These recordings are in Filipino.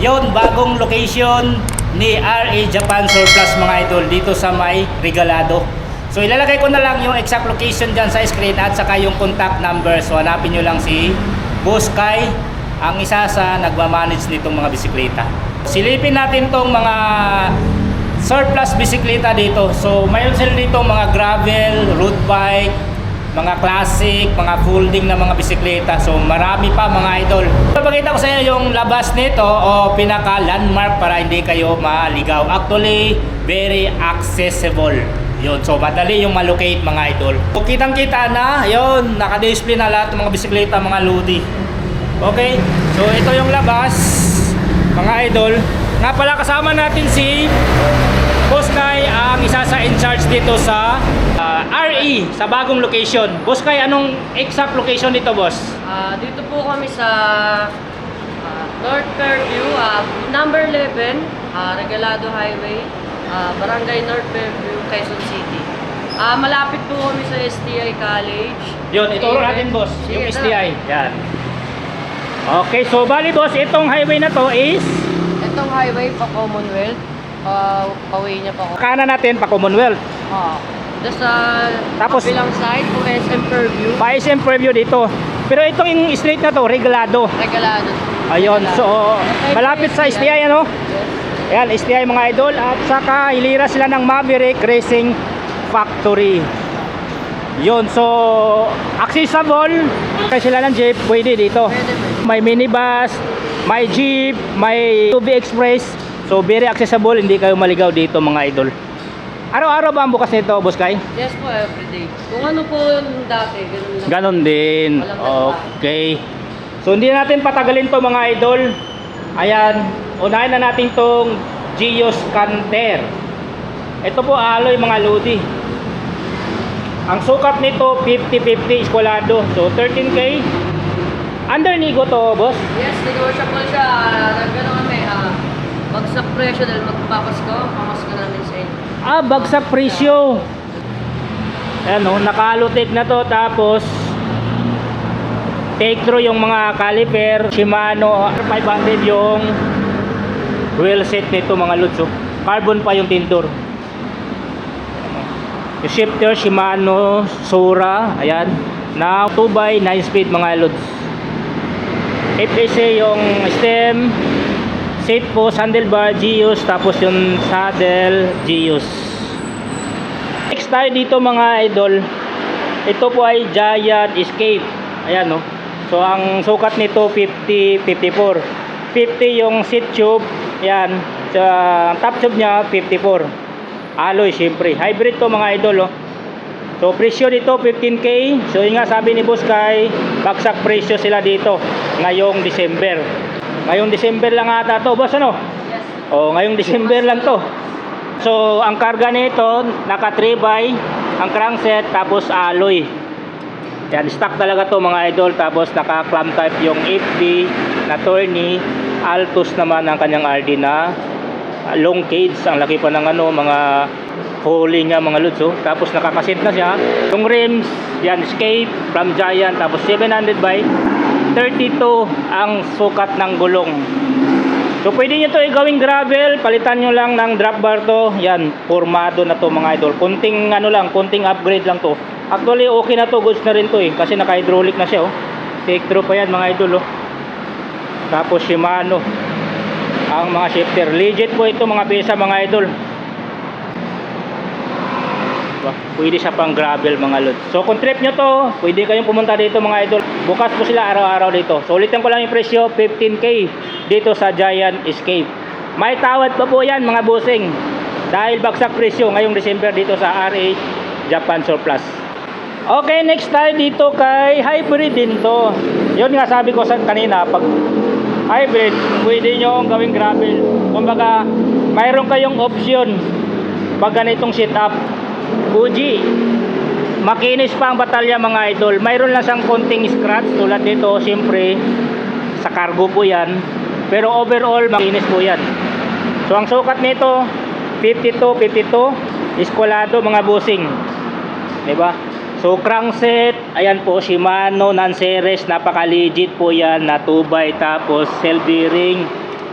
Yon, bagong location ni RA Japan Surplus mga idol dito sa may Regalado. So ilalagay ko na lang yung exact location dyan sa screen at saka yung contact number. So hanapin nyo lang si Boss Kai, ang isa sa nagmamanage nitong mga bisikleta. Silipin natin tong mga surplus bisikleta dito. So mayroon sila dito mga gravel, road bike, mga classic, mga folding na mga bisikleta. So marami pa mga idol. Papakita ko sa inyo yung labas nito o pinaka landmark para hindi kayo maligaw. Actually, very accessible. Yun, so madali yung malocate mga idol. So kitang kita na, yun, naka-display na lahat ng mga bisikleta, mga lodi. Okay, so ito yung labas mga idol. Nga pala kasama natin si Boss Kai, ang isa sa in charge dito sa RE, sa bagong location. Boss Kai, anong exact location dito, boss? Dito po kami sa North Fairview, number 11, Regalado Highway, Barangay North Fairview, Quezon City. Malapit po kami sa STI College. Yun, ituro natin, boss, yung Sige, STI. Yan. Okay, so bali, boss, itong highway na to is Itong highway pa Commonwealth, paway niya pa ako. kanan natin pa Commonwealth. Doon sa Tapos, kabilang side po SM Fairview. pa SM Preview dito. Pero itong street na to, Regalado. Regalado. Ayun, so malapit sa STI, ano? Yes. Ayan, STI mga idol. At saka hilira sila ng Maverick Racing Factory. Yun, so accessible. Kaya sila ng jeep, pwede dito. Pwede. May minibus, may jeep, may 2B Express. So very accessible, hindi kayo maligaw dito mga idol. Araw-araw ba ang bukas nito, Boss Kai? Yes po, everyday. Kung ano po yung dati, ganun lang. Ganon din. Walang dalawa. Okay. So hindi natin patagalin to mga idol. Ayan, unahin na natin tong Gios Canter. Ito po alloy mga lodi. Ang sukat nito 50-50 eskwalado. So 13K. Under Nigo to, boss? Yes, negotiable siya. Nagano kami, bagsak presyo dahil magpapasko, pamasko namin sa inyo. Bagsak presyo. Ayan o, naka-allotek na to. Tapos take through yung mga caliper. Shimano 500 yung wheel set nito mga lods. Carbon pa yung tintor. Yung shifter Shimano Sura, ayan, na 2x 9 speed mga lods. FSA yung stem, seat post, handlebar Gios, tapos yung saddle Gios. Next tayo dito mga idol, ito po ay Giant Escape. Ayan no. So ang sukat nito 50-54. 50 yung seat tube, ayan, sa top tube niya 54. Alloy syempre, hybrid to mga idol oh. So presyo dito 15K. So yun nga sabi ni Boss Kai, bagsak presyo sila dito ngayong December. Ngayong December lang ata to, boss, ano? Yes. Oh, ngayong December lang to. So ang karga nito naka 3x ang crankset tapos alloy. Yan, stock talaga to mga idol. Tapos naka clamp type yung FD na tourney. Altus naman ang kanyang RD na long cage. Ang laki pa ng ano, mga hole nga mga lods oh. Tapos nakakasit na siya. Yung rims, yan, Escape from Giant. Tapos 700 by 32 ang sukat ng gulong. So pwede nyo to gawing gravel. Palitan nyo lang ng drop bar to. Yan, formado na to mga idol. Kunting ano lang, kunting upgrade lang to. Actually okay na to, goods na rin to eh. Kasi naka hydraulic na siya oh. Take through pa yan mga idol oh. Tapos Shimano ang mga shifter. Legit po ito mga pesa mga idol. Pwede siya pang gravel mga lods. So kung trip nyo to, pwede kayong pumunta dito mga idol. Bukas po sila araw-araw dito. So ulitin ko lang yung presyo, 15K dito sa Giant Escape. May tawad pa po yan mga bossing, dahil bagsak presyo ngayong December dito sa RA Japan Surplus. Okay, next tayo dito kay hybrid din to. Yun nga sabi ko sa kanina, pag hybrid, pwede nyo gawing gravel. Kumbaga, mayroon kayong option pag ganitong setup. Fuji, makinis pa ang batalya mga idol. Mayroon lang siyang konting scratch tulad dito, siyempre sa cargo po yan, pero overall makinis po yan. So ang sukat nito 52-52 eskwalado mga bossing, diba? So crankset, ayan po, Shimano non-series, napaka legit po yan na 2x, tapos cell bearing,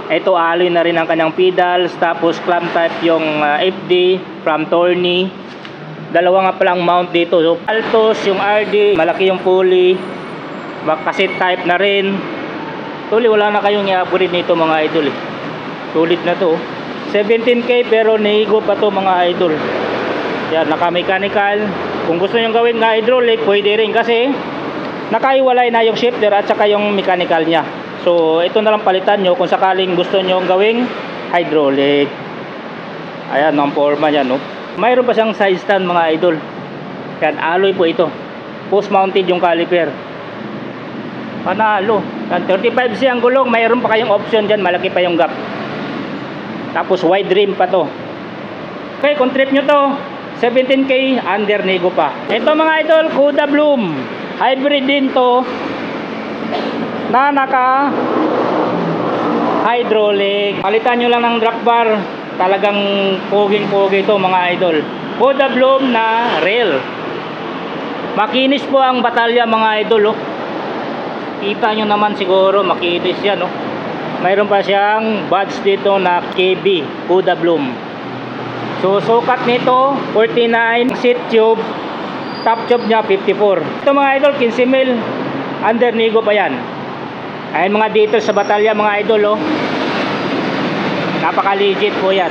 Ito alloy na rin ang kanyang pedals, tapos clamp type yung FD from Torney. Dalawa nga palang mount dito. So, Altos, yung RD, malaki yung pulley. Cassette type na rin. Tuloy, wala na kayong i-upgrade nito mga idol. Sulit na to. 17K pero nihigo pa to mga idol. Yan, naka-mechanical. Kung gusto nyo gawin na hydraulic, pwede rin kasi nakaiwalay na yung shifter at saka yung mechanical niya. So, ito na lang palitan nyo kung sakaling gusto nyo gawing hydraulic. Ayan, ang forma niya, no? Mayroon pa siyang side stand mga idol. Yan, alloy po ito. Post mounted yung caliper. Panalo. Yan, 35C ang gulong. Mayroon pa kayong option dyan. Malaki pa yung gap. Tapos wide rim pa to. Okay, kung trip nyo to, 17K, under nego pa. Ito mga idol, Kuda Bloom. Hybrid din to. Na naka hydraulic. Palitan nyo lang ng drop bar. Talagang poging-pogi ito mga idol. Kuda Bloom na rail. Makinis po ang batalya mga idol, oh. Kita nyo naman siguro, makinis yan, oh. Mayroon pa siyang badge dito na KB, Kuda Bloom. So sukat nito 49, seat tube, top tube niya 54. Ito mga idol, 15 mil, under nego pa yan. Ay mga details sa batalya mga idol, oh. Napaka legit po yan.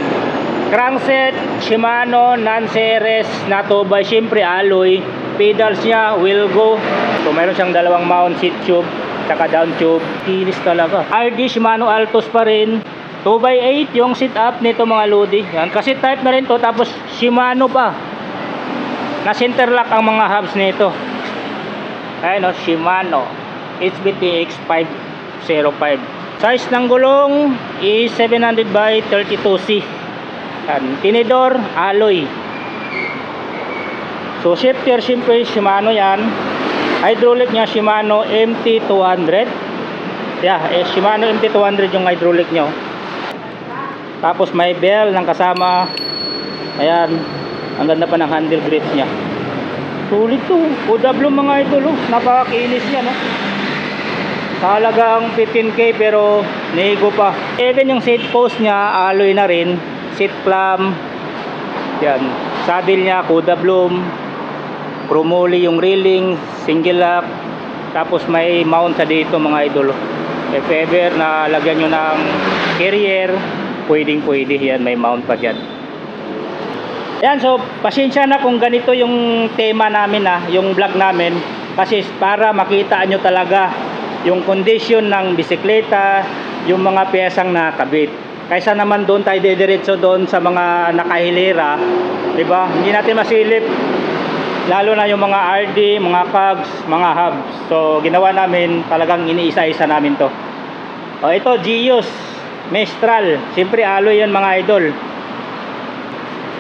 Crankset Shimano non-series na 2x, syempre alloy. Pedals niya will go. So mayroon siyang dalawang mount, seat tube saka down tube. Kinis talaga. RD Shimano Altos pa rin. 2x8 yung sit up nito mga lodi. Yan, kasi type na rin to. Tapos Shimano pa. Na center lock ang mga hubs nito. Ayun, no, Shimano HBTX 505. Size ng gulong is 700 by 32C. Yan, tinidor alloy. So shifter syempre Shimano yan. Hydraulic niya Shimano MT200. Yeah, Shimano MT200 yung hydraulic nyo. Tapos may bell ng kasama. Ayan, ang ganda pa ng handle grips niya. Sulit to. Kuda Bloom mga idol, oh. Napakakinis niya, no? Talagang 15K pero nego pa. Even yung seat post niya alloy na rin. Seat clamp. Yan, saddle niya Kuda Bloom. Promoli yung railing, single lock. Tapos may mount sa dito mga idol. If ever na lagyan nyo ng carrier, pwedeng pwede yan, may mount pa dyan. Yan, so pasensya na kung ganito yung tema namin, yung vlog namin. Kasi para makita nyo talaga yung condition ng bisikleta, yung mga piyesang nakabit. Kaysa naman doon tayo didiretso doon sa mga nakahilera, di ba? Hindi natin masilip. Lalo na yung mga RD, mga cogs, mga hubs. So ginawa namin, talagang iniisa-isa namin to. O ito, Gios Mistral. Siyempre alloy yan mga idol.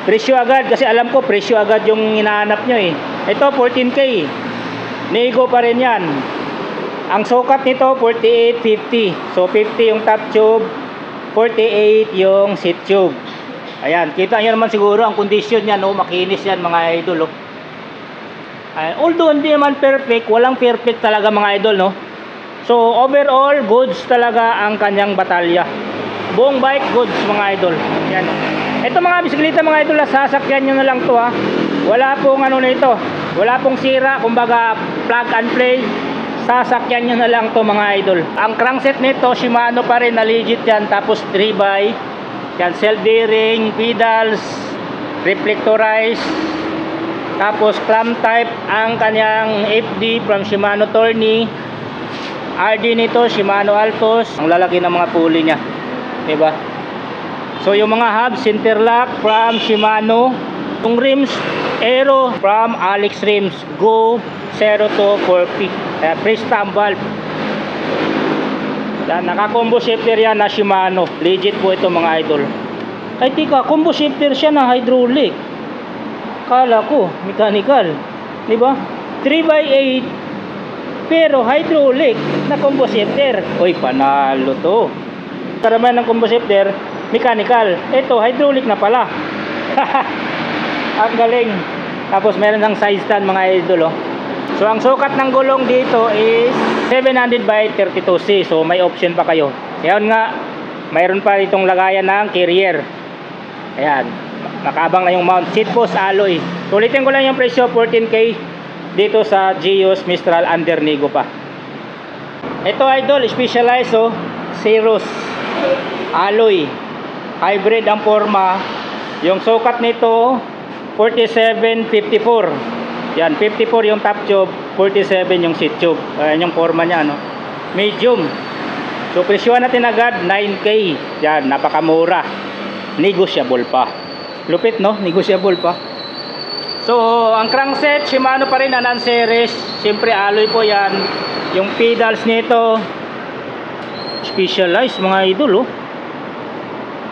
Presyo agad, kasi alam ko presyo agad yung hinahanap nyo eh. Ito 14K. Nego pa rin yan. Ang sukat nito 48.50. So 50 yung top tube, 48 yung seat tube. Ayan, kita nyo naman siguro ang condition niya, no? Makinis yan mga idol, oh. Although hindi naman perfect, walang perfect talaga mga idol, no? So overall goods talaga ang kanyang batalya. Buong bike goods mga idol. Yan. Ito mga bisikleta mga idol, sasakyan nyo na lang to, ha. Wala pong ano nito, wala pong sira, kumbaga plug and play. Sasakyan nyo na lang to mga idol. Ang crankset nito Shimano pa rin na legit yan. Tapos 3x yan, self bearing, pedals, reflectorized. Tapos clamp type ang kanyang FD from Shimano Torney. RD nito Shimano Altos. Ang lalaki ng mga pulley niya, diba? So yung mga hubs center lock from Shimano. Yung rims Aero from Alex Rims Go 02 4P. Freestyle valve. Yan, naka-combo shifter yan na Shimano. Legit po ito mga idol. Ay tika, combo shifter siya na hydraulic. Kala ko mechanical, di ba? 3x8 pero hydraulic na combo shifter. Oy, panalo to. Karamihan ng combo shifter mechanical. Ito hydraulic na pala. Ang galing. Tapos meron ng side stand mga idol, oh. So ang sukat ng gulong dito is 700 by 32C. So may option pa kayo. Yan nga, mayroon pa itong lagayan ng carrier. Ayan, nakaabang na yung mount. Seat post alloy. So, ulitin ko lang yung presyo, 14K dito sa Geos Mistral under nego pa. Ito idol, specialized Cirrus alloy. Hybrid ang forma. Yung sukat nito 47-54. Yan, 54 yung top tube, 47 yung seat tube. Ayan yung forma niya, no? Medium. So presyohan natin agad 9K. Yan, napakamura. Negotiable pa. Lupit, no? Negotiable pa. So ang crankset Shimano pa rin, Anan series. Siyempre alloy po yan. Yung pedals nito specialized mga idol, oh.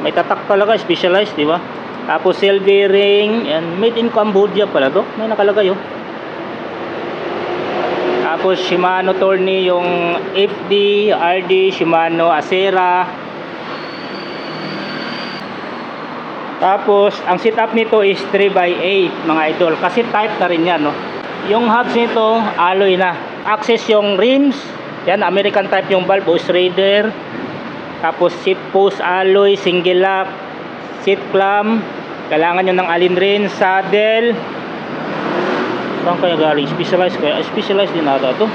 May tatak talaga, specialized, di ba? Tapos cell bearing, yan, made in Cambodia pala to. May nakalagay, oh. Tapos Shimano Tourney, yung FD, RD, Shimano Acera. Tapos ang setup nito is 3x8 mga idol. Kasi type na rin yan, no? Yung hubs nito, alloy na. Access yung rims. Yan, American type yung valve, Boss Raider. Tapos seat post alloy, single lock, seat clamp. Kailangan nyo ng alin rin, saddle. Saan kaya galing? Specialized kaya? Specialized din ata ito.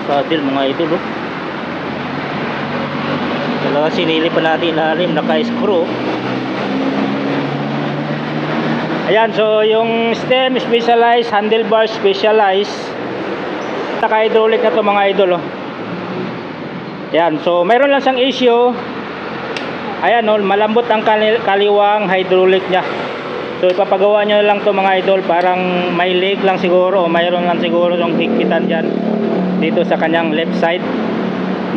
Saddle mga idol, oh. Talaga sinili pa natin ilalim, naka-screw. Ayan, so yung stem specialized, handlebar specialized. Naka-hydraulic na to mga idol, oh. Ayan, so meron lang siyang issue. Ayan, oh, malambot ang kaliwang hydraulic niya. So ipapagawa nyo lang to mga idol. Parang may leak lang siguro, o mayroon lang siguro yung higpitan dyan dito sa kanyang left side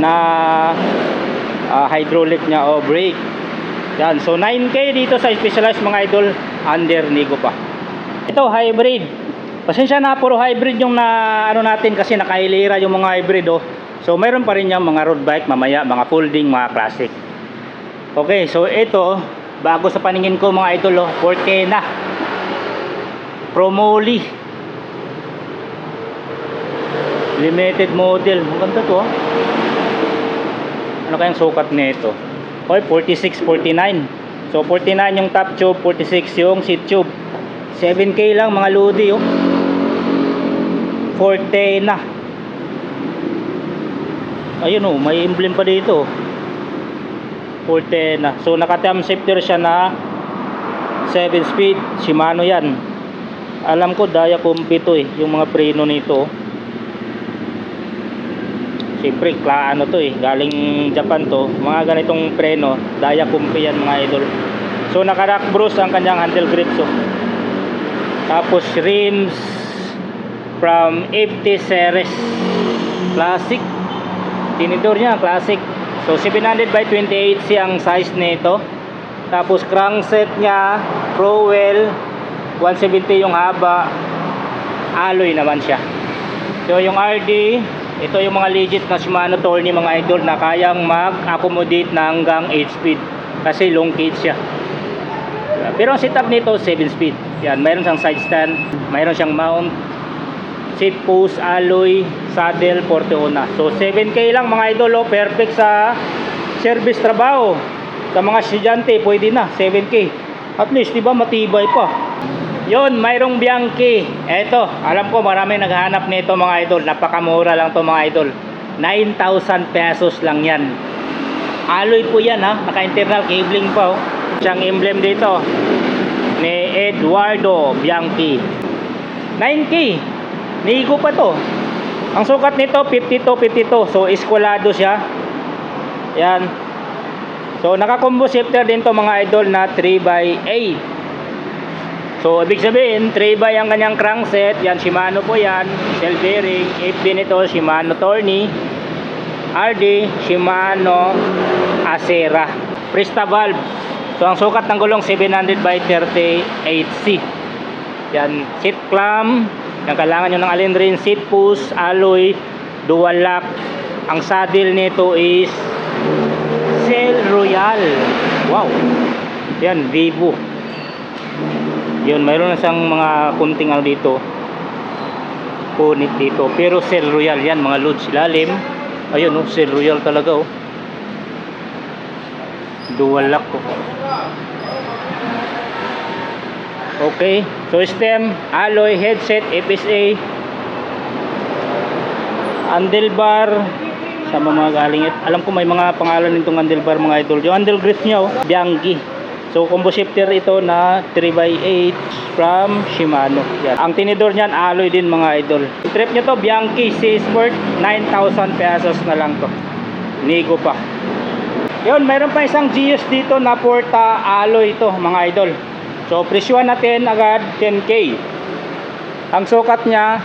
na hydraulic niya o brake. Yan, so 9K dito sa specialized mga idol, under nego pa. Ito hybrid. Pasensya na, puro hybrid yung na ano natin kasi nakahilira yung mga hybrid, oh. So mayroon pa rin yung mga road bike mamaya, mga folding, mga classic. Okay, so ito bago sa paningin ko mga idol, oh, 4K na. Promoli limited model. Maganda to, oh. Ano kayang sukat nito? Okay, 46-49. So 49 yung top tube, 46 yung seat tube. 7K lang mga lodi, oh. 4K na. Ayun, oh, may emblem pa dito. 410 na. So naka-thumb shifter siya na 7 speed. Shimano yan. Alam ko Daiakompi to, yung mga preno nito. Siyempre ano to, galing Japan to. Mga ganitong preno, Daiakompi yan mga idol. So naka-rock brush ang kanyang handle grip, so. Tapos rims from FT series classic. Tinidor niya, classic. So 700/28 ang size nito. Tapos crankset niya, Crowell 170 yung haba. Alloy naman siya. So yung RD, ito yung mga legit na Shimano Tourney mga idol na kayang mag-accommodate na hanggang 8 speed kasi long cage siya. Pero ang setup nito 7 speed. Yan, mayroon siyang side stand, mayroon siyang mount, seat post, alloy, saddle, Porteona. So 7K lang mga idol, oh. Perfect sa service trabaho. Sa mga estudyante pwede na 7K. At least diba matibay pa. Yon, mayroong Bianchi. Eto, alam ko marami naghahanap nito mga idol. Napakamura lang to mga idol. 9,000 pesos lang yan. Alloy po yan, ha. Naka-internal cabling pa, oh. Siyang emblem dito ni Eduardo Bianchi. 9K. Nigo pa to. Ang sukat nito 52-52. So eskwalado siya. Yan. So naka-combo shifter din to mga idol na 3x8. So ibig sabihin 3x ang kanyang crankset. Yan, Shimano po yan. Cell bearing. FD nito Shimano Tourney. RD Shimano Acera. Presta valve. So ang sukat ng gulong 700/38C. Yan, seat clamp. Yan, kailangan nyo ng alin rin, seat post, alloy, dual lock. Ang saddle nito is Cell Royal. Wow. Yan, Vivo. Yun, mayroon na siyang mga kunting ano dito. Punit dito. Pero Cell Royal yan, mga loads ilalim. Ayun, oh, Cell Royal talaga, oh. Dual lock ko. Okay, so stem, alloy, headset, FSA, handlebar, sa mga galing. Alam ko may mga pangalan nitong handlebar mga idol. Yung handle grip niya, oh, Bianchi. So combo shifter ito na 3x8 from Shimano. Yan. Ang tinidor niyan alloy din mga idol. Trip niya to Bianchi C Sport, 9,000 pesos na lang to. Nego pa. Yun, mayroon pa isang Gios dito na Porta alloy ito mga idol. So presyuhan natin agad 10K. Ang sukat niya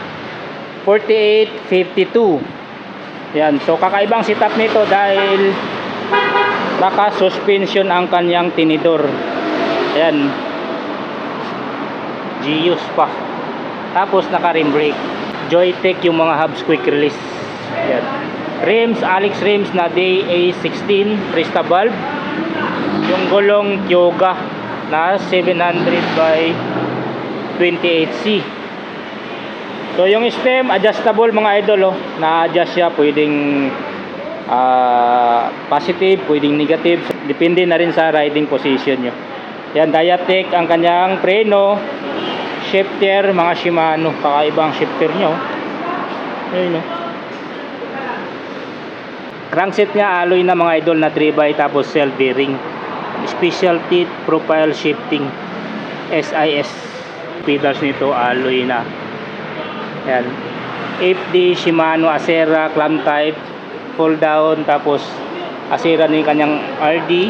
48.52. Yan, so kakaibang setup nito dahil naka-suspension ang kanyang tinidor. Ayan, Gios pa. Tapos naka-rim brake. Joytech yung mga hubs quick release. Ayan. Rims, Alex rims na DA16 Presta valve. Yung gulong Yoga na 700 by 28C. So yung stem adjustable mga idol, oh. Na-adjust siya, pwedeng positive, pwedeng negative, depende na rin sa riding position nyo. Yan, Diatec ang kanyang preno, shifter, mga Shimano, kakaibang shifter nyo. Ayun, oh. Crankset niya alloy na mga idol na 3x, tapos self bearing, special teeth profile shifting, SIS. Pedals nito alloy na. Yan, FD Shimano Acera clamp type, fold down, tapos Acera na yung kanyang RD.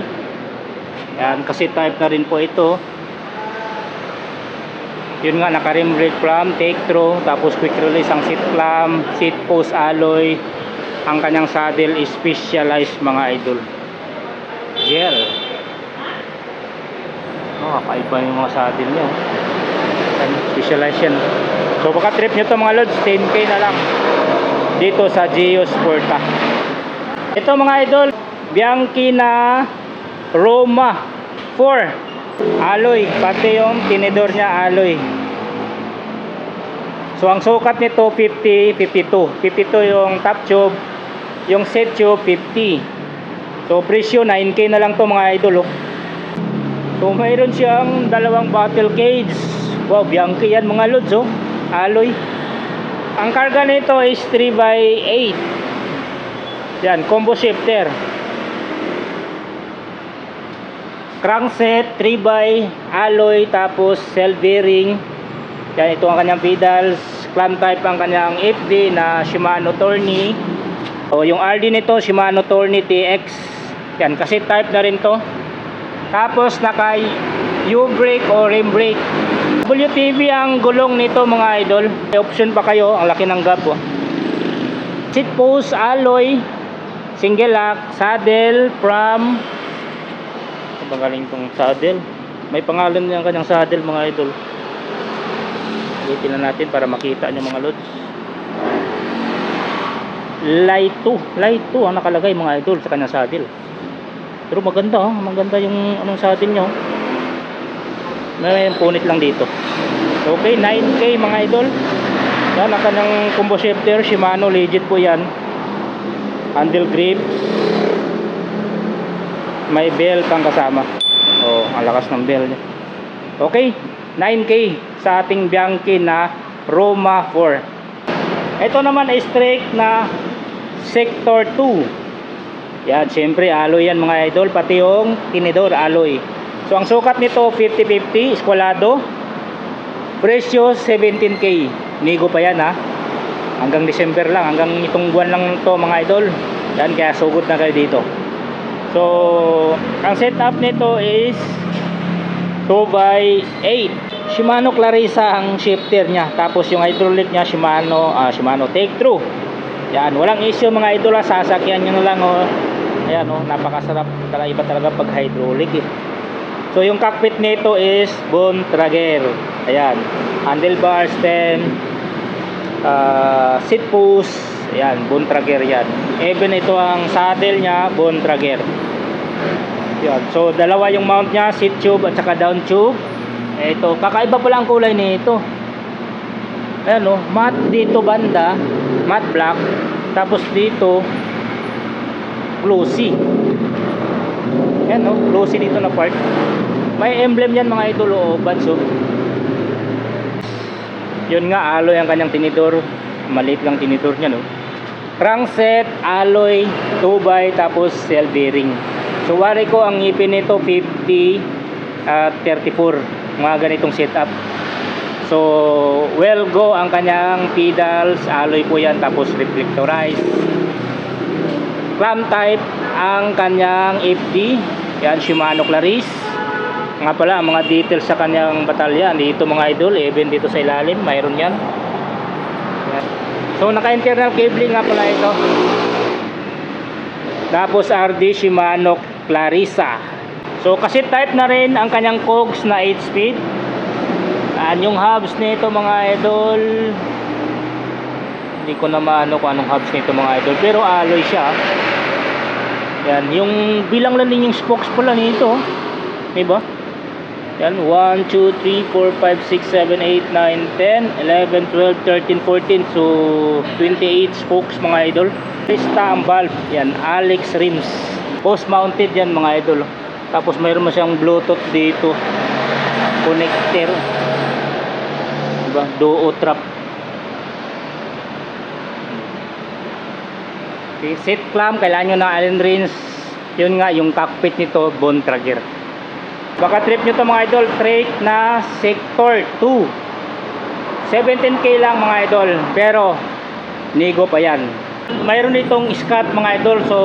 Yan, kasi type na rin po ito. Yun nga, naka rim brake clamp, take through, tapos quick release ang seat clamp, seat post alloy. Ang kanyang saddle is specialized mga idol, gel. Kakaiba yung mga saddle nyo, specialized yan. So baka trip nyo to mga lods, 10K na lang dito sa Gios Porta. Ito mga idol, Bianchi na Roma 4 alloy, pati yung tinidor niya alloy. So ang sukat nito 50, 52 yung top tube, yung set tube 50. So presyo 9K na lang to mga idol, oh. So mayroon siyang dalawang bottle cage. Wow, Bianchi yan mga lods, oh. Alloy. Ang karga nito is 3x8. Yan, combo shifter. Crankset 3x alloy, tapos self bearing. Yan, ito ang kanyang pedals. Clamp type ang kanyang FD na Shimano Tourney. O yung RD nito Shimano Tourney TX. Yan, kasi type na rin to. Tapos naka U-brake o rim brake. WTV ang gulong nito mga idol. May option pa kayo, ang laki ng gap, oh. Seat post alloy, single lock, saddle from, magaling tong saddle. May pangalan yung kanyang saddle mga idol. Ulitin na natin para makita nyo mga lods. Light 2 ang nakalagay mga idol sa kanyang saddle. Pero maganda, oh. Maganda yung anong saddle nyo. May punit lang dito. Okay, 9K mga idol. Yan ang kanyang combo shifter, Shimano, legit po yan. Handle grip, may bell pang kasama. Oh, ang lakas ng bell niya. Okay, 9K sa ating Bianchi na Roma 4. Ito naman ay straight na Sector 2. Yan, syempre alloy yan mga idol, pati yung tinidor alloy. So ang sukat nito 50-50, eskwalado. Presyo 17K. Nego pa yan, ha. Hanggang December lang, hanggang itong buwan lang to mga idol. Yan, kaya sugod na kayo dito. So ang setup nito is 2x8. Shimano Clarissa ang shifter niya. Tapos yung hydraulic niya Shimano take through. Yan, walang issue mga idol, ha. Sasakyan nyo na lang, oh. Ayan, oh, napakasarap talaga, iba talaga pag hydraulic, eh. So yung cockpit nito is Bontrager. Ayan, handlebar, stem, seat post. Ayan, Bontrager yan. Even ito ang saddle niya, Bontrager. Yan. So dalawa yung mount niya, seat tube at saka down tube. Ito, kakaiba pala ang kulay nito. Ayan, oh, matte dito banda, matte black. Tapos dito glossy. Yan, no? Glossy dito na part. May emblem yan mga idol, o buds, oh. Yun nga, alloy ang kanyang tinidor. Maliit lang tinidor niya, no? Crankset, alloy, 2x, tapos cell bearing. So wari ko ang ngipin nito 50 at 34, mga ganitong setup. So well go ang kanyang pedals, alloy po yan, tapos reflectorized. Clamp type ang kanyang FD, yan Shimano Claris. Nga pala, mga details sa kanyang batalya dito mga idol, even dito sa ilalim mayroon yan. Yan. So naka-internal cabling nga pala ito. Tapos RD Shimano Clarissa. So kasi type na rin ang kanyang cogs na 8-speed. Yung hubs nito mga idol, hindi ko na maano kung anong hubs nito mga idol, pero alloy siya. Yan, yung bilang lang din yung spokes pala nito, diba? Yan, 1, 2, 3, 4, 5, 6, 7, 8, 9, 10, 11, 12, 13, 14. So 28 spokes mga idol. Pista ang valve. Yan, Alex rims. Post mounted yan mga idol. Tapos mayroon mo siyang Bluetooth dito. Connector. Diba? Duo trap. Okay, seat clamp. Kailangan nyo ng Allen wrench. Yun nga, yung cockpit nito, bone trigger. Baka trip nyo to mga idol, trade na Sector 2. 17k lang mga idol, pero nego pa yan. Mayroon itong Scott mga idol, so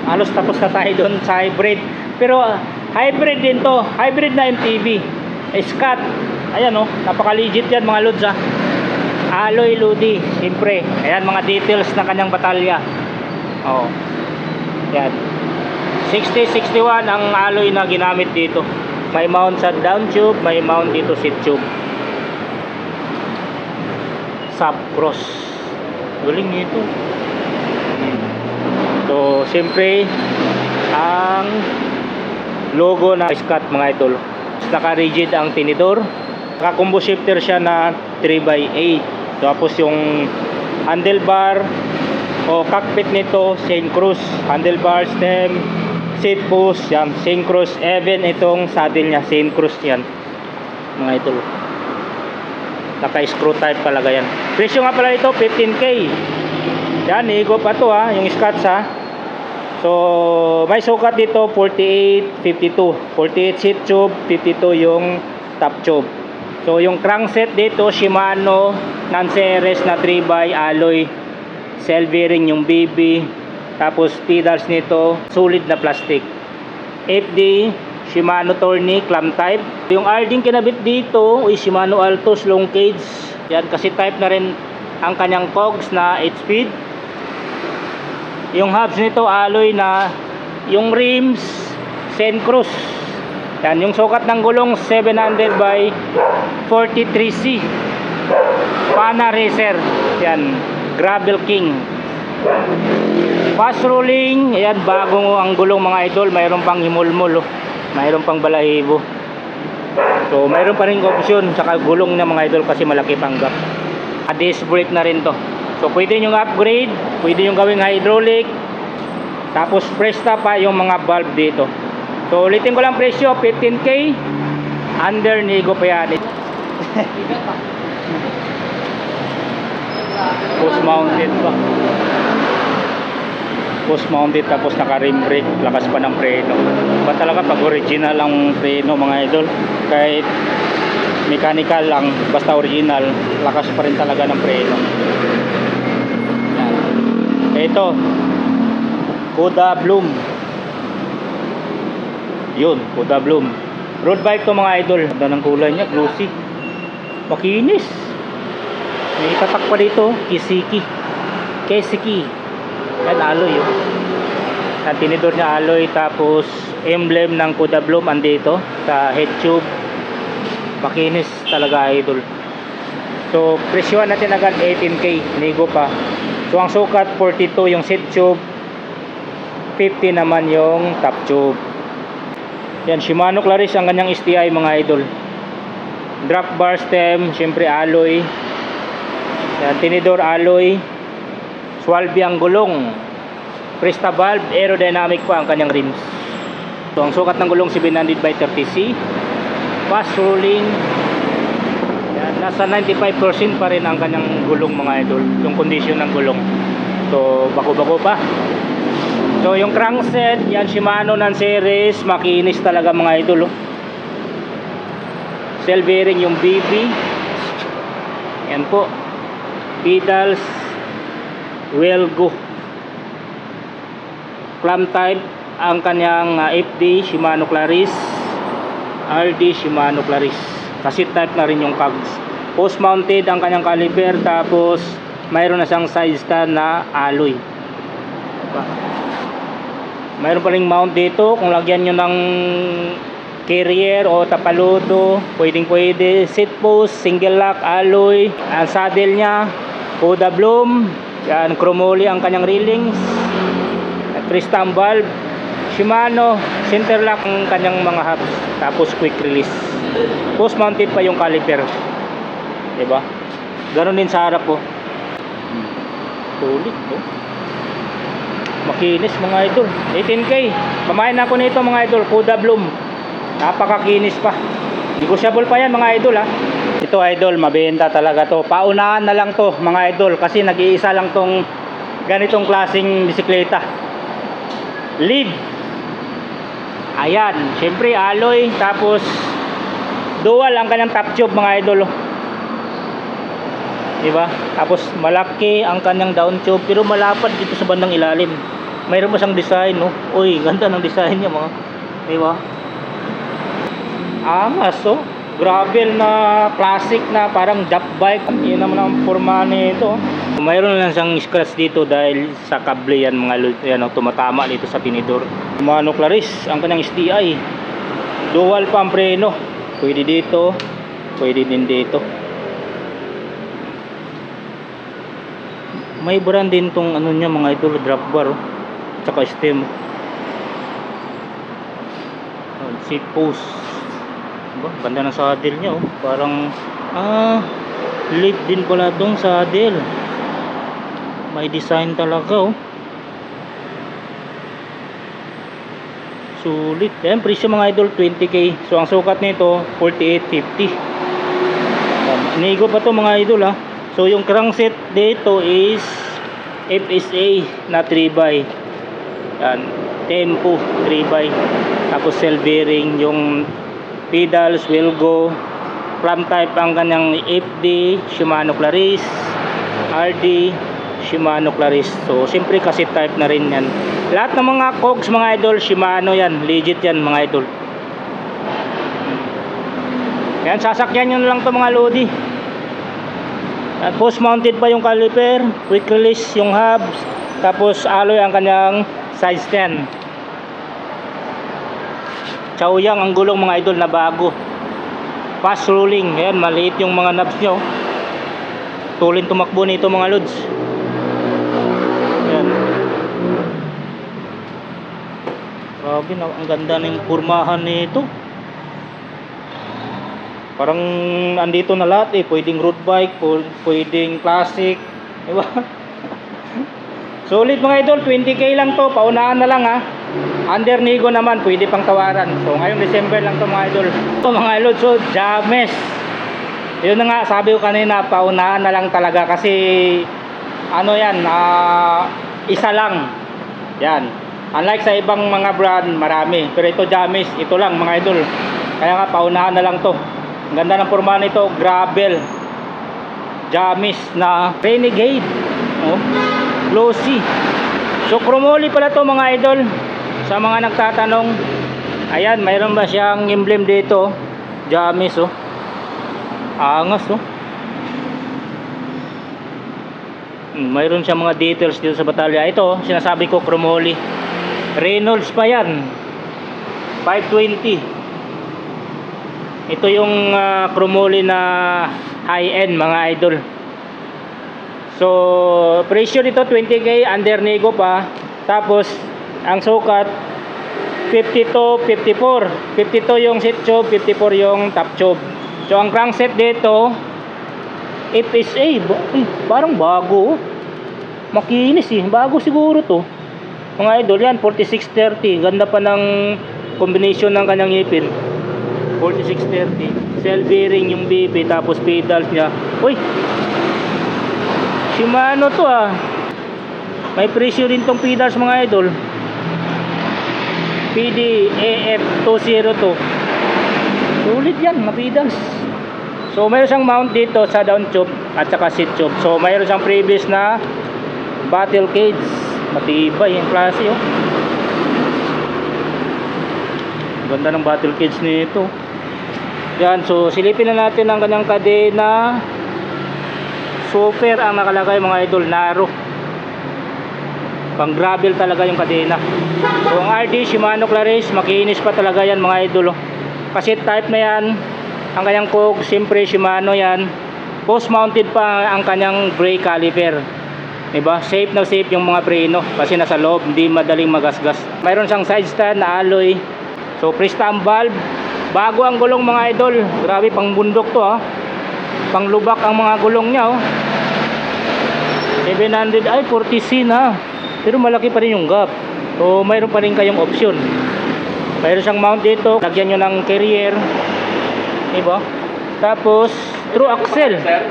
halos tapos na tayo doon sa hybrid. Pero hybrid din to, hybrid na MTV. Scott, ayan o, napaka legit yan mga lods ha. Alloy Ludi, siyempre. Ayan mga details na kanyang batalya. Oh, yan. 60-61 ang alloy na ginamit dito. May mount sa down tube, may mount dito seat tube. Sub cross. Galing nito. So, siyempre ang logo na Scott mga idol. Naka-rigid ang tinidor. Naka-combo shifter siya na 3x8. Tapos yung handlebar o cockpit nito, Syncros. Handlebar, stem, seat post, yan, Syncros. Even itong saddle niya, Syncros yan mga idol. Naka screw type talaga yan. Presyo nga pala ito 15k. Yan, ego pa to ha, yung Scotts ha. So may sukat dito 48, 52. 48 seat tube, 52 yung top tube. So yung crankset dito Shimano non-series na 3x alloy. Cell bearing yung BB. Tapos pedals nito solid na plastic. FD Shimano Tourney clamp type. Yung RD kinabit dito ay Shimano Altos long cage. Yan kasi type na rin ang kanyang cogs na 8-speed. Yung hubs nito alloy na. Yung rims Syncros. Yan yung sukat ng gulong 700 by 43C. Pana Racer. Yan Gravel King. Fast rolling, ayan, bago ang gulong mga idol, mayroon pang himulmul, oh. Mayroon pang balahibo. So mayroon pa rin option saka gulong na mga idol kasi malaki pang gap. Disc brake na rin to. So pwede nyo upgrade, pwede nyo gawing hydraulic. Tapos presta pa yung mga valve dito. So ulitin ko lang presyo, 15k. Under nego pa yan. Post mounted pa. Post mounted tapos naka rim brake, lakas pa ng preno. Ba talaga pag original ang preno mga idol, kahit mechanical lang, basta original, lakas pa rin talaga ng preno. Ito Kuda Bloom. Yun, Kuda Bloom road bike to mga idol. Ganda ng kulay niya, glossy, makinis. May tatak pa dito, Kesiki. Yan alloy yun. Ang tinidor niya alloy, tapos emblem ng Kuda Bloom andito sa head tube. Makinis talaga idol. So presyohan natin agad 18k, nego pa. So ang sukat 42 yung seat tube, 50 naman yung top tube. Yan, Shimano Claris ang kanyang STI mga idol. Drop bar stem, syempre alloy. Yan, tinidor alloy. Swalby ang gulong. Presta valve, aerodynamic pa ang kanyang rims. So ang sukat ng gulong 700 by 30C. Fast rolling. Yan, nasa 95% pa rin ang kanyang gulong mga idol, yung condition ng gulong. So bako-bako pa. So yung crankset, yan Shimano ng series, makinis talaga mga idol. Cell bearing yung BB. Yan po. Pedals Welgo. Clamp type ang kanyang FD Shimano Claris, RD Shimano Claris. Kasi type na rin yung cogs. Post mounted ang kanyang caliper, tapos mayroon na siyang side stand na alloy. Diba? Mayroon pa ring mount dito, kung lagyan nyo ng carrier o tapaludo, pwede. Seat post, single lock, alloy. Ang saddle nya Koda Bloom. Yan, chromoly ang kanyang railings. Tristan valve, Shimano, center lock ang kanyang mga hubs, tapos quick release. Post mounted pa yung caliper. Diba? Ganon din sa harap po. Sulit po. Makinis mga idol. 18K. Pamain ako nito mga idol. Koda Bloom. Napakakinis pa. Negotiable pa yan mga idol ha. Ito idol, mabenta talaga to. Paunahan na lang to mga idol, kasi nag-iisa lang tong ganitong klaseng bisikleta. Lead. Ayan, syempre alloy, tapos dual ang kanyang top tube mga idol. Diba? Tapos malaki ang kanyang down tube, pero malapad dito sa bandang ilalim. Mayroon pa siyang design, no? Uy, ganda ng design niya mga. Diba? Angas, oh. Gravel na classic na parang drop bike. Yun naman ang forma nito. Mayroon lang siyang scratch dito dahil sa kable yan mga yan, tumatama dito sa tinidor. Shimano Claris ang kanyang STI. Dual pa ang preno. Pwede dito, pwede din dito. May brand din tong ano niya mga idol, drop bar, oh. Tsaka stem. Seat post. Ganda ng saddle niya, oh. Parang lip din pala tong saddle. May design talaga, oh. Sulit. Yan, presyo mga idol 20K. So ang sukat nito 48.50. Inigo pa to mga idol ha. So yung crankset dito is FSA na 3x. Yan, Tempo 3x. Tapos cell bearing, yung pedals will go. Clamp type ang kanyang FD Shimano Claris, RD Shimano Claris. So siyempre kasi type na rin yan. Lahat ng mga cogs mga idol Shimano yan, legit yan mga idol. Yan, sasakyan nyo na lang to mga lodi. At post mounted pa yung caliper, quick release yung hubs, tapos alloy ang kanyang side stand. Chaoyang ang gulong mga idol na bago. Fast rolling. Ayan, maliit yung mga knobs nyo. Tulin tumakbo nito mga lods. Ayan. Grabe na, ang ganda ng kurmahan nito. Parang andito na lahat eh. Pwedeng road bike, pwedeng classic. Diba? Solid mga idol, 20K lang to. Paunahan na lang ha. Under nego naman, pwede pang tawaran. So ngayong December lang to mga idol. Ito mga idol, so James. Yun na nga, sabi ko kanina, paunahan na lang talaga. Kasi ano yan, isa lang. Yan. Unlike sa ibang mga brand, marami. Pero ito James, ito lang mga idol. Kaya nga, paunahan na lang to. Ang ganda ng forma nito, gravel. James na Renegade. Oh, glossy. So chromoly pala to mga idol. Sa mga nagtatanong, ayan, mayroon ba siyang emblem dito? James, oh. Angas, oh. Mayroon siyang mga details dito sa batalya. Ito, sinasabi ko, chromoly. Reynolds pa yan. 520. Ito yung chromoly na high-end mga idol. So, presyo nito 20K, under nego pa. Tapos, ang sukat 52, 54. 52 yung seat tube, 54 yung top tube. So ang crankset dito FSA, parang bago. Makinis eh, bago siguro to. Mga idol yan, 4630. Ganda pa ng combination ng kanyang ngipin. 4630. Cell bearing yung BP, tapos pedals niya. Uy! Shimano to ah. May presyo rin tong pedals mga idol. PD AF202. Sulit yan, mga pedals. So mayroon siyang mount dito sa down tube at saka seat tube. So mayroon siyang previous na battle cage. Matibay yung klase oh. Ganda ng battle cage nito. Yan, so silipin na natin ang kanyang kadena. Super ang nakalagay mga idol, narrow. Pang gravel talaga yung kadena. So ang RD Shimano Claris, makinis pa talaga yan mga idol oh. Kasi type na yan. Ang kanyang coke, siyempre Shimano yan. Post mounted pa ang kanyang brake caliper. Diba? Safe na safe yung mga preno kasi nasa loob, hindi madaling magasgas. Mayroon siyang side stand na alloy. So pre-stamp valve. Bago ang gulong mga idol. Grabe, pang bundok to ha. Pang lubak ang mga gulong niya oh. 700 ay 40C na. Pero malaki pa rin yung gap. So mayroon pa rin kayong option. Mayroon siyang mount dito. Lagyan nyo ng carrier. Diba? Tapos true axle. Ay,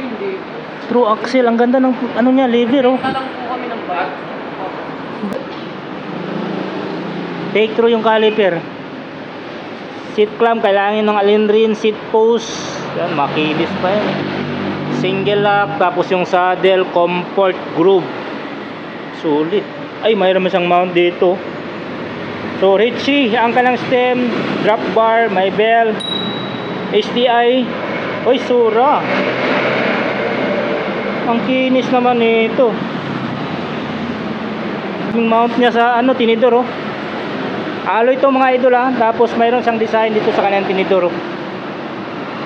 hindi. True axle. Ang ganda ng ano niya, lever oh. Talang po kami ng bag. Take through yung caliper. Seat clamp, kailangan ng allen rin. Seat post, yan, makinis pa yan. Single lock, tapos yung saddle, comfort groove. Sulit. Ay, mayroon siyang mount dito. So, Ritchie, ang kanang stem, drop bar, may bell, HDI. Oy, sura. Ang kinis naman nito. Yung mount niya sa ano, tinidor oh. Alloy ito mga idol ha. Tapos mayroon siyang design dito sa kanyang tinidor.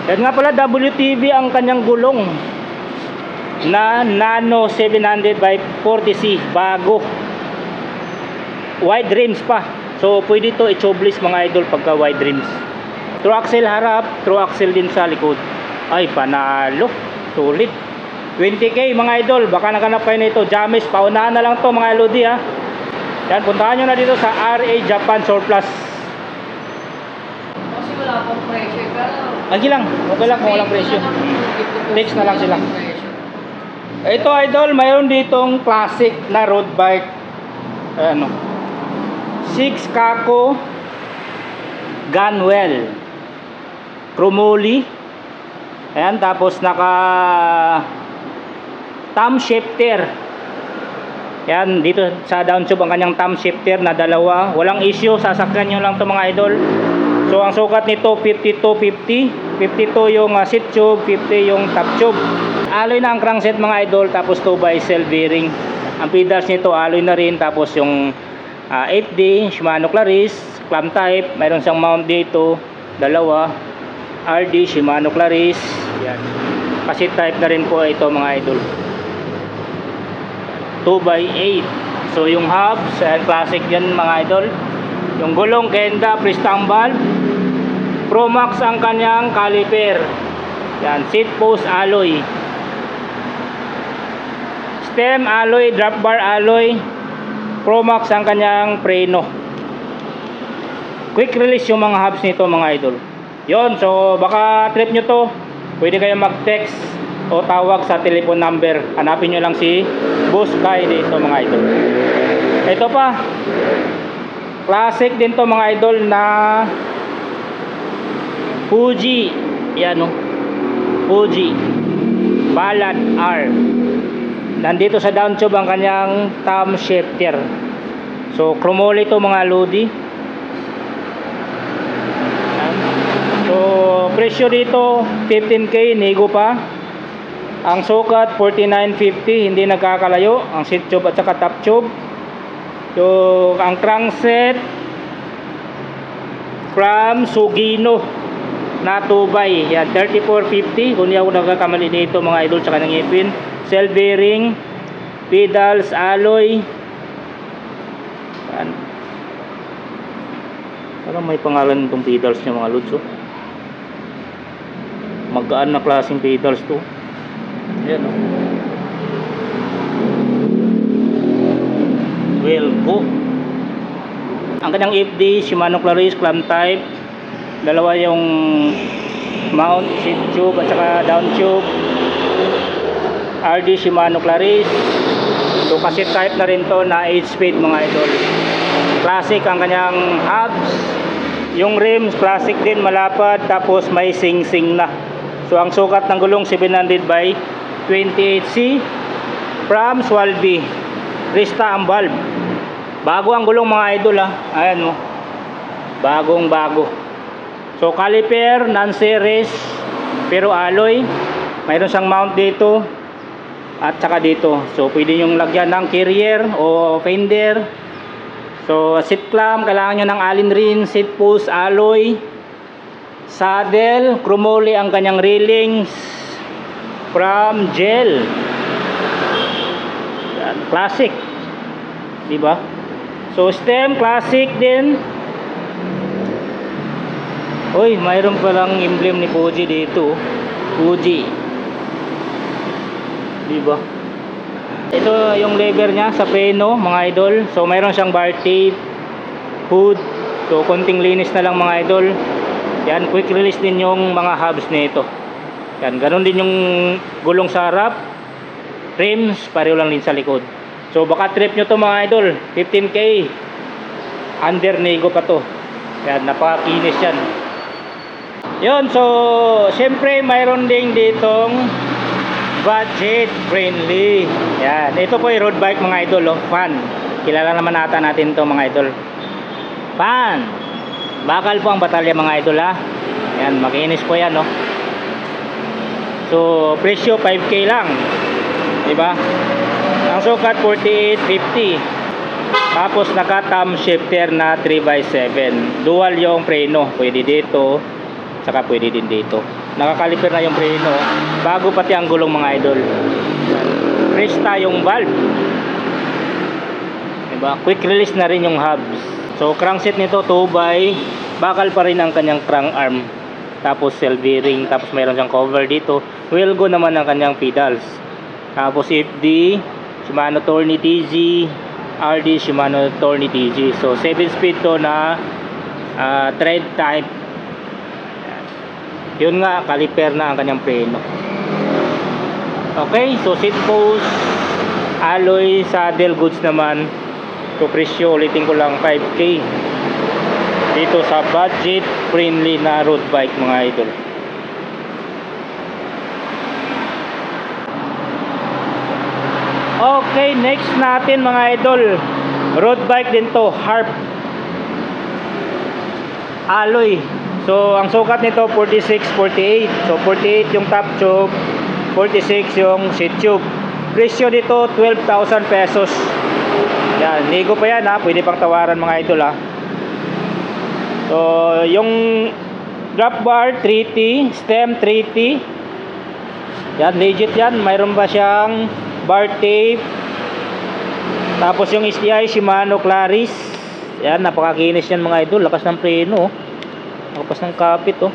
Yan nga pala, WTV ang kanyang gulong na Nano 700 by 40C. Bago. Wide rims pa. So pwede ito i-tubeless mga idol pagka wide rims. True axle harap, true axle din sa likod. Ay panalo. Sulit. 20k mga idol. Baka naganap kayo nito. Jamis, paunahan na lang to mga LOD ha. Yan, puntahan nyo na dito sa RA Japan Surplus. Kasi wala pong presyo. Pero Lagi lang, okay lang kung walang presyo. Text na lang sila. Ito idol, mayroon ditong classic na road bike. Ano? 6 Kako Gunwell Chromoly. Ayan, tapos naka thumb shifter. Yan, dito sa down tube ang kanyang thumb shifter na dalawa. Walang issue, sasakyan nyo lang to mga idol. So ang sukat nito 52-50. 52 yung seat tube, 50 yung top tube. Alloy na ang crankset mga idol, tapos 2x cell bearing. Ang pedals nito alloy na rin, tapos yung 8D Shimano Claris clamp type. Mayroon siyang mount dito, dalawa. RD Shimano Claris. Yan. Kasi type na rin po ito mga idol. 2x8. So yung hubs, classic yan mga idol. Yung gulong Kenda pre-stamp valve. Pro Max ang kanyang caliper. Yan, seat post alloy. Stem alloy, drop bar alloy. Pro Max ang kanyang preno. Quick release yung mga hubs nito mga idol. Yon, so baka trip nyo to. Pwede kayo mag-text o tawag sa telephone number. Hanapin nyo lang si Boss Kai dito mga idol. Ito pa, classic din to mga idol na Fuji. Yan o, Fuji Ballad R. Nandito sa down tube ang kanyang thumb shifter. So chromoly to mga lodi. So presyo dito 15k, nego pa. Ang sukat 49.50, hindi nagkakalayo ang seat tube at saka top tube. So ang crankset from Sugino na 2x, yan 34.50 kung hindi ako nagkakamali nito mga idol, sa kanang ipin. Cell bearing, pedals, alloy. Yan. Parang may pangalan itong pedals niya mga lods oh. Magaan na klaseng pedals to. Yan o. Well go. ang kanyang FD Shimano Claris clamp type. Dalawa yung mount seat tube at saka down tube. RD Shimano Claris. So cassette type na rin to na 8 speed mga idol. Classic ang kanyang hubs. Yung rims classic din, malapad, tapos may sing-sing na. So ang sukat ng gulong 700 by 28C from Swalby. Rista ang valve. Bago ang gulong mga idol ha. Ayan oh. Bagong bago. So caliper non-series pero alloy. Mayroon siyang mount dito at saka dito. So pwede yung lagyan ng carrier o fender. So seat clamp, kailangan nyo ng Allen rin, seat post alloy, saddle, chromoly ang kanyang railings from gel. Yan, classic. Diba? So stem, classic din. Uy, mayroon palang emblem ni Fuji dito. Fuji. Diba? Ito yung lever niya sa preno mga idol. So mayroon siyang bar tape, hood. So konting linis na lang mga idol. Yan, quick release din yung mga hubs nito. Yan, ganun din yung gulong sa harap. Rims, pareho lang din sa likod. So baka trip nyo to mga idol, 15K. Under nego pa to. Yan, napakakinis yan. Yun, so syempre mayroon din ditong budget friendly. Yan, ito po yung road bike mga idol, oh. Fan. Kilala naman natin to mga idol. Fan. Bakal po ang batalya mga idol ha. Yan, makinis po yan oh. So presyo 5K lang. Diba? Ang sukat 48.50. Tapos naka thumb shifter na 3x7. Dual yung preno. Pwede dito, saka pwede din dito. Nakakaliper na yung preno. Bago pati ang gulong mga idol. Resta yung valve. Diba? Quick release na rin yung hubs. So crankset nito 2x. Bakal pa rin ang kanyang crank arm. Tapos cell bearing. Tapos mayroon siyang cover dito. Wheel go naman ang kanyang pedals. Tapos FD Shimano Tourney TG, RD Shimano Tourney TG. So 7 speed to na tread type. Yun nga, caliper na ang kanyang preno. Okay, so seat post, alloy, saddle goods naman. So presyo ulitin ko lang 5K dito sa budget friendly na road bike mga idol. Okay, next natin mga idol, road bike din to, Harp alloy. So ang sukat nito 46-48. So 48 yung top tube, 46 yung seat tube. Presyo dito 12,000 pesos. Yan, nego pa yan ha, pwede pang tawaran mga idol ha. So yung drop bar 3T, stem 3T. Yan, legit yan. Mayroon ba siyang bar tape. Tapos yung STI Shimano Claris. Yan, napakakinis yan mga idol. Lakas ng preno, lakas ng kapit oh.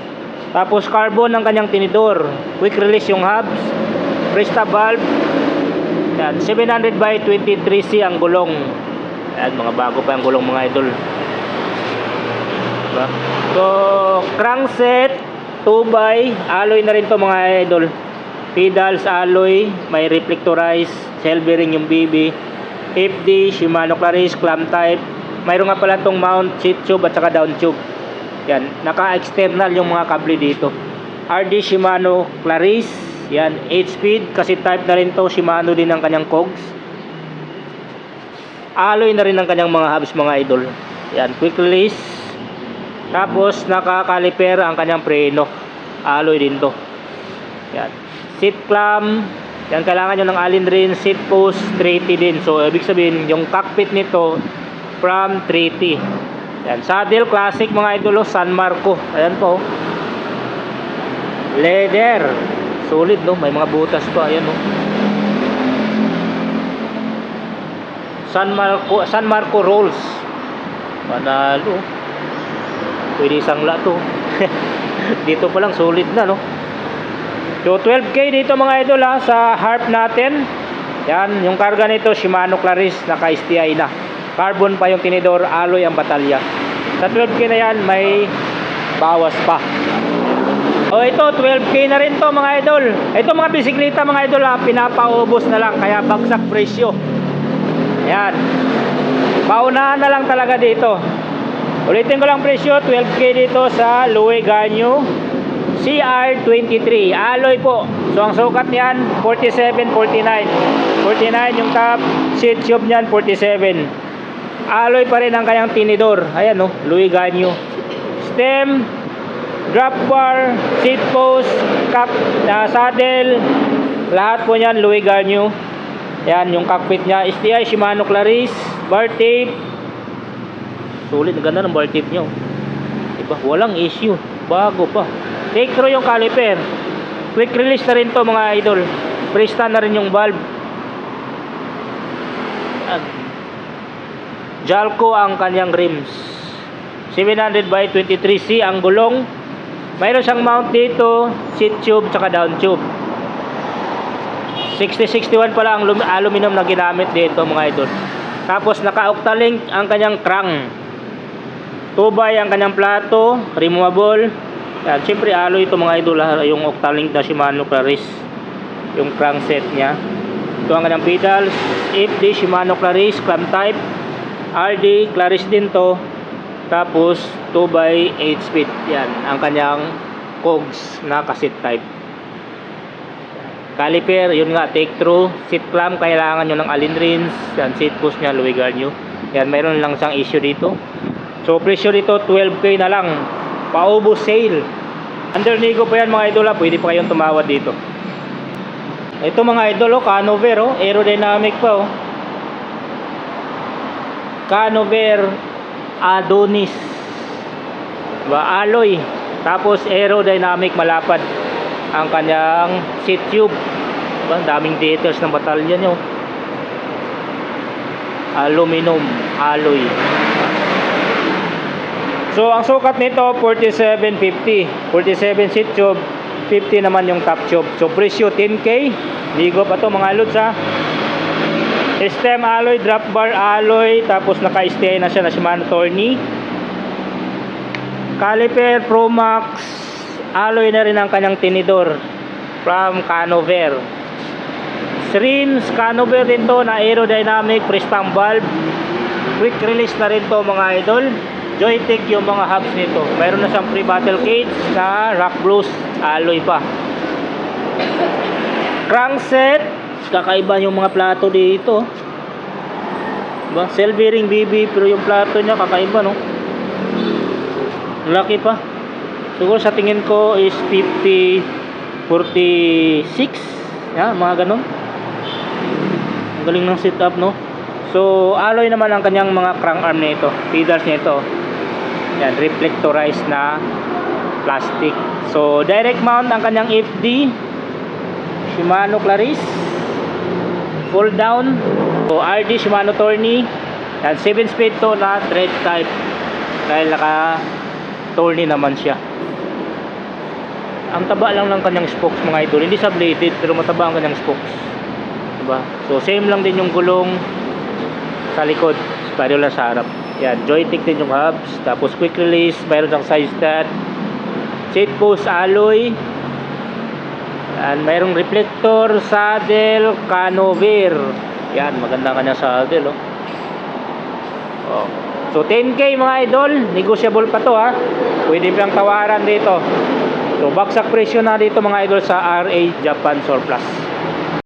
Tapos carbon ang kanyang tinidor. Quick release yung hubs. Presta valve. Yan, 700 by 23C ang gulong. Yan, mga bago pa ang gulong mga idol. Diba? So crankset 2x alloy na rin to mga idol. Pedals alloy, may reflectorized cell bearing yung BB. FD Shimano Claris clamp type. Mayroon nga pala tong mount seat tube at saka down tube. Yan, naka-external yung mga kable dito. RD Shimano Claris. Yan, 8 speed kasi type na rin to. Shimano din ang kanyang cogs. Alloy na rin ang kanyang mga hubs mga idol. Yan, quick release. Tapos naka-caliper ang kanyang preno. Alloy din to. Yan. Seat clamp. Yan, kailangan nyo ng Allen rin. Seat post 3T din. So ibig sabihin yung cockpit nito from 3T. Yan, saddle classic mga idol, San Marco. Ayan po. Leather. Solid no, may mga butas pa. Ayan no. San Marco rolls. Manalo. Pwede isang lato. Dito pa lang solid na no. So 12K dito mga idol sa Harp natin. Yan, yung karga nito Shimano Claris, naka STI na. Carbon pa yung tinidor, alloy ang batalya. Sa 12K na yan, may bawas pa. O ito, 12K na rin to mga idol. Ito mga bisikleta mga idol ha, pinapaubos na lang, kaya bagsak presyo. Yan. Paunahan na lang talaga dito. Ulitin ko lang presyo, 12K dito sa Louis Ganyo CR23 alloy po. So ang sukat niyan 47, 49 yung top, seat tube niyan 47. Alloy pa rin ang kanyang tinidor. Ayan oh, Louis Ganyo. Stem, drop bar, seat post, saddle, lahat po niyan Louis Ganyo. Yan yung cockpit niya, STI Shimano Claris, bar tape. Sulit, ganda ng bar tape niya. Diba? Walang issue, bago pa. Take through yung caliper. Quick release na rin to mga idol. Freestyle na rin yung valve. Jalco ang kanyang rims. 700 by 23C ang gulong. Mayroon siyang mount dito, seat tube tsaka down tube. 6061 pala ang aluminum na ginamit dito mga idol. Tapos naka-octalink ang kanyang crank. Tubay ang kanyang plato, removable. Yan, siyempre alloy ito mga idol, yung octalink na Shimano Claris, yung crankset niya. Ito ang kanyang pedals, FD Shimano Claris, clamp type, RD Claris din to. Tapos 2x8 speed. Yan ang kanyang cogs na cassette type. Caliper, yun nga, take through. Seat clamp, kailangan nyo ng Allen rings. Yan, seat post nya Louis Ganyo. Yan, mayroon lang siyang issue dito. So presyo dito 12K na lang. Paubos sale. Under nego pa yan mga idol ha. Pwede pa kayong tumawad dito. Ito mga idol oh, Canover oh. Aerodynamic pa oh. Canover Adonis. Diba? Alloy. Tapos aerodynamic, malapad ang kanyang seat tube. Diba? Daming details ng batalya nyo. Aluminum alloy. So ang sukat nito 4750. 47 seat tube, 50 naman yung top tube. So presyo 10K. Ligo pa to mga lods ha. Stem alloy, drop bar alloy, tapos naka-stay na siya na Shimano Tourney. Caliper Pro Max alloy na rin ang kanyang tinidor from Canover. Rims Canover din to na aerodynamic, press-pump valve. Quick release na rin to mga idol. Joystick yung mga hubs nito. Mayroon na siyang pre-battle cage na rock blues alloy pa. Crankset, kakaiba yung mga plato dito. Diba? Cell bearing BB, pero yung plato niya kakaiba no. Laki pa. Siguro sa tingin ko is 50 46. Yan, mga ganon. Ang galing ng setup no. So alloy naman ang kanyang mga crank arm nito, pedals nito. Yan, reflectorized na plastic. So direct mount ang kanyang FD Shimano Claris, fold down. So RD Shimano Tourney. Yan, 7 speed to na thread type. Dahil naka Tourney naman siya. Ang taba lang ng kanyang spokes mga idol. Hindi sa bladed pero mataba ang kanyang spokes. Diba? So same lang din yung gulong sa likod, parallel sa harap. Yan, joystick din yung hubs. Tapos quick release, mayroon siyang side stand. Seat post alloy. Yan, mayroong reflector, saddle, Canover. Yan, maganda kanya saddle oh. Oh. So 10K mga idol, negotiable pa to ha. Pwede pang tawaran dito. So bagsak presyo na dito mga idol sa RA Japan Surplus.